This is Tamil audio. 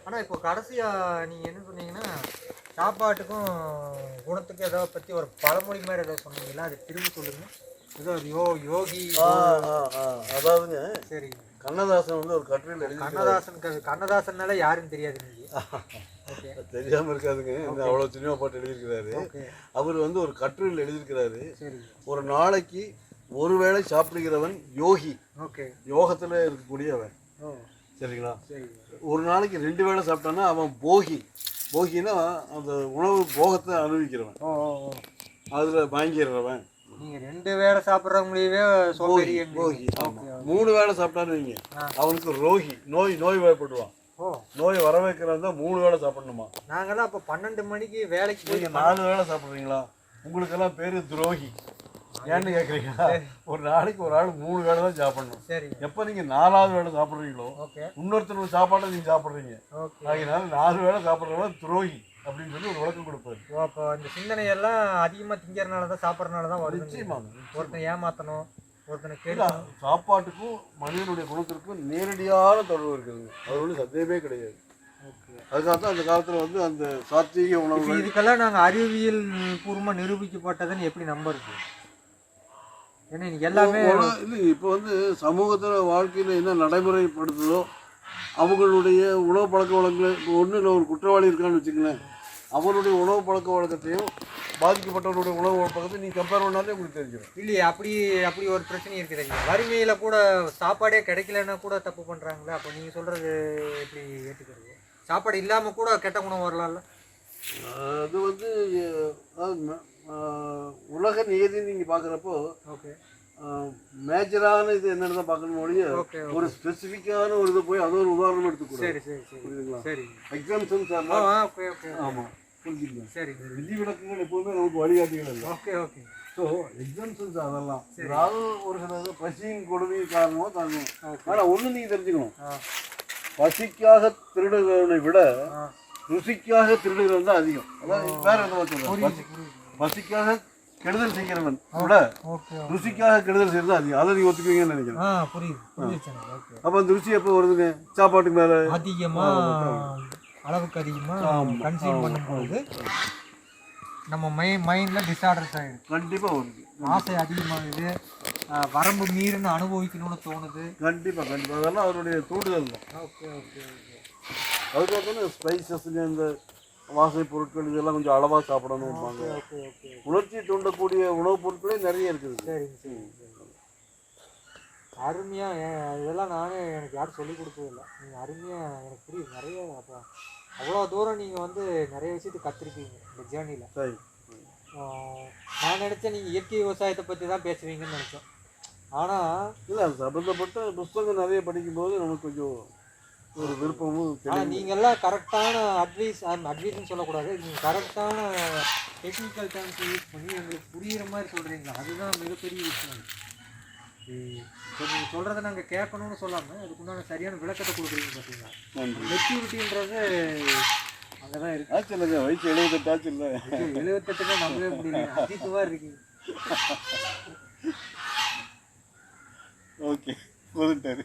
ஆனால் இப்போ கடைசியாக நீங்கள் என்ன சொன்னீங்கன்னா சாப்பாட்டுக்கும் குணத்துக்கும் ஏதோ பற்றி ஒரு பழமொழி மாதிரி ஏதோ சொன்னீங்களா, அது திரும்பி சொல்லுங்க. ஏதோ யோகி. அதாவதுங்க, சரி, கண்ணதாசன் வந்து ஒரு கட்டுரையில் எழுதி, கண்ணதாசன்னால யாருன்னு தெரியாது தெரியாமல் இருக்காதுங்க, அவ்வளோ சினிமா பாட்டு எழுதியிருக்கிறாரு. அவர் வந்து ஒரு கட்டுரையில் எழுதியிருக்கிறாரு, ஒரு நாளைக்கு ஒருவேளை சாப்பிடுகிறவன் யோகி, யோகத்தில் இருக்கக்கூடியவன். சரிங்களா? ஒரு நாளைக்கு 2 வேளை சாப்பிட்டான்னா அவன் போகி. போகினா அந்த உணவு போகத்தை அனுபவிக்கிறவன், அதில் வாங்கிடுறவன். நீங்கள் 2 வேளை சாப்பிட்றவங்களையே போகி. 3 வேளை சாப்பிட்டான்னு வைங்க, அவனுக்கு ரோகி, நோய் வாய்ப்படுவான். நோய் வர வைக்கிறது தான் 3 வேளை சாப்பிடணுமா. நாங்கெல்லாம் அப்போ 12 மணிக்கு வேலைக்கு போய் 4 வேளை சாப்பிட்றீங்களா? உங்களுக்கெல்லாம் பேர் துரோகி. ஏன்னு கேட்குறீங்களா? ஒரு நாளைக்கு ஒரு ஆள் 3 வேளை தான் சாப்பிடணும். சரி, எப்போ நீங்கள் 4ஆவது வேளை சாப்பிட்றீங்களோ இன்னொருத்தர் சாப்பாடை நீங்கள் சாப்பிட்றீங்க. அதனால 4 வேளை சாப்பிட்றவங்க துரோகி அப்படின்னு சொல்லி ஒரு விளக்கம் கொடுப்பாரு. அப்போ அந்த சிந்தனையெல்லாம் அதிகமாக திங்கிறனால தான் சாப்பிட்றதுனால தான் வருது. நிச்சயமாக ஒருத்தனை ஏமாற்றணும், ஒருத்தனை கேட்கலாம். சாப்பாட்டுக்கும் மனிதனுடைய குணத்திற்கும் நேரடியான தொடர்பு இருக்குதுங்க, அது ஒன்றும் சந்தேகமே கிடையாது. அதுக்காக தான் அந்த காலத்தில் வந்து அந்த சாத்வீக உணவு, இதுக்கெல்லாம் நாங்கள் அறிவியல் பூர்வமாக நிரூபிக்கப்பட்டதுன்னு எப்படி நம்புறது? ஏன்னா இன்னைக்கு எல்லாமே இல்லை, இப்போ வந்து சமூகத்தில் வாழ்க்கையில் என்ன நடைமுறைப்படுத்துதோ அவங்களுடைய உணவு பழக்க வழக்கங்களை, இப்போ ஒன்றும் இல்லை, ஒரு குற்றவாளி இருக்கான்னு வச்சுக்கங்களேன், அவருடைய உணவு பழக்க வழக்கத்தையும் பாதிக்கப்பட்டவருடைய உணவு பழக்கத்தையும் நீங்கள் கம்பேர் பண்ணாலே உங்களுக்கு தெரிஞ்சிடும். இல்லையே, அப்படி ஒரு பிரச்சனை இருக்குதுங்க. வறுமையில் கூட சாப்பாடே கிடைக்கலன்னா கூட தப்பு பண்ணுறாங்களே. அப்போ நீங்கள் சொல்கிறது எப்படி ஏற்றுக்கிறது? சாப்பாடு இல்லாமல் கூட கெட்ட குணம் வரலாம்ல. அது வந்து உலக நியதின்னு நீங்கள் பார்க்குறப்போ மேஜரான இது என்னென்னு தான் பார்க்கணும் ஒழிய ஒரு ஸ்பெசிஃபிக்கான ஒரு இதை போய் அது ஒரு உதாரணம் எடுத்துக்கூடாது. புரியுதுங்களா? எக்ஸாம்ஷன்ஸ் ஆமாம், புரிஞ்சுக்கலாம். சரி, விதிவிலக்குகள் எப்போதுமே நமக்கு வழிகாட்டிகள் இல்லை. ஸோ எக்ஸாம்ஷன்ஸ் அதெல்லாம் ஏதாவது ஒரு சில பசியின் கொடுமை காரணமாக தாங்கணும். ஆனால் ஒன்று நீங்கள் தெரிஞ்சுக்கணும், பசிக்காக திருடுகிறவனை விட ருசிக்காக திருடுகிறது தான் அதிகம். அதாவது வேற என்ன சொல்கிறேன், பசிக்காக கெடுதல் செய்கிறவன் விட ருசிக்காக கெடுதல் செய்யறது அதிகம். அதை நீங்க ஒத்துக்குவீங்கன்னு நினைக்கிறேன். அப்ப அந்த ருசி எப்போ வருதுங்க? சாப்பாட்டுக்கு மேல அதிகமா, அளவுக்கு அதிகமா கன்சியூம் பண்ணும்போது நம்ம மைண்ட்ல டிஸார்டர்ஸ் ஆயிடுது. கண்டிப்பா வருது, ஆசை அதிகமாகுது, வரம்பு மீறின அனுபவிக்கணும்னு தோணுது. கண்டிப்பா அதெல்லாம் அவருடைய தூண்டுதல் தான். அதுக்காக ஸ்பைசஸ், இந்த வாசனை பொருட்கள் இதெல்லாம் கொஞ்சம் அளவாக சாப்பிடணும். உணர்ச்சி தூண்டக்கூடிய உணவுப் பொருட்களே நிறைய இருக்குது. அருமையாக இதெல்லாம் எனக்கு யாரும் சொல்லிக் கொடுத்ததில்லை. நீங்கள் அருமையாக எனக்கு புரியுது நிறைய. அப்போ அவ்வளோ தூரம் நீங்கள் வந்து நிறைய விஷயத்தை கற்றுருக்கீங்க இந்த ஜேர்னியில். சரி, நான் நினச்சேன் நீங்கள் இயற்கை விவசாயத்தை பற்றி தான் பேசுவீங்கன்னு நினச்சேன். ஆனால் இல்லை, அது சம்மந்தப்பட்ட புத்தகம் நிறைய படிக்கும்போது நமக்கு கொஞ்சம் ஒரு விருப்பமும். ஆனால் நீங்கள்லாம் கரெக்டான அட்வைஸ்ன்னு சொல்லக்கூடாது, நீங்கள் கரெக்டான டெக்னிக்கல் டேர்ம்ஸ் யூஸ் பண்ணி எங்களுக்கு புரிகிற மாதிரி சொல்கிறீங்களா, அதுதான் மிகப்பெரிய விஷயம். இப்போ நீங்கள் சொல்கிறத நாங்கள் கேட்கணும்னு சொல்லாமல் அதுக்குண்டான சரியான விளக்கத்தை கொடுக்குறீங்க. பார்த்தீங்களா, மெச்சூரிட்டின்றது அங்கே தான் இருக்குது. ஆச்சு இல்லைங்க, வயசு 78 ஆச்சு இல்லை, 78 நம்பவே முடியல, அதிகமாக இருக்கீங்க. ஓகே, போதுட்டாரு.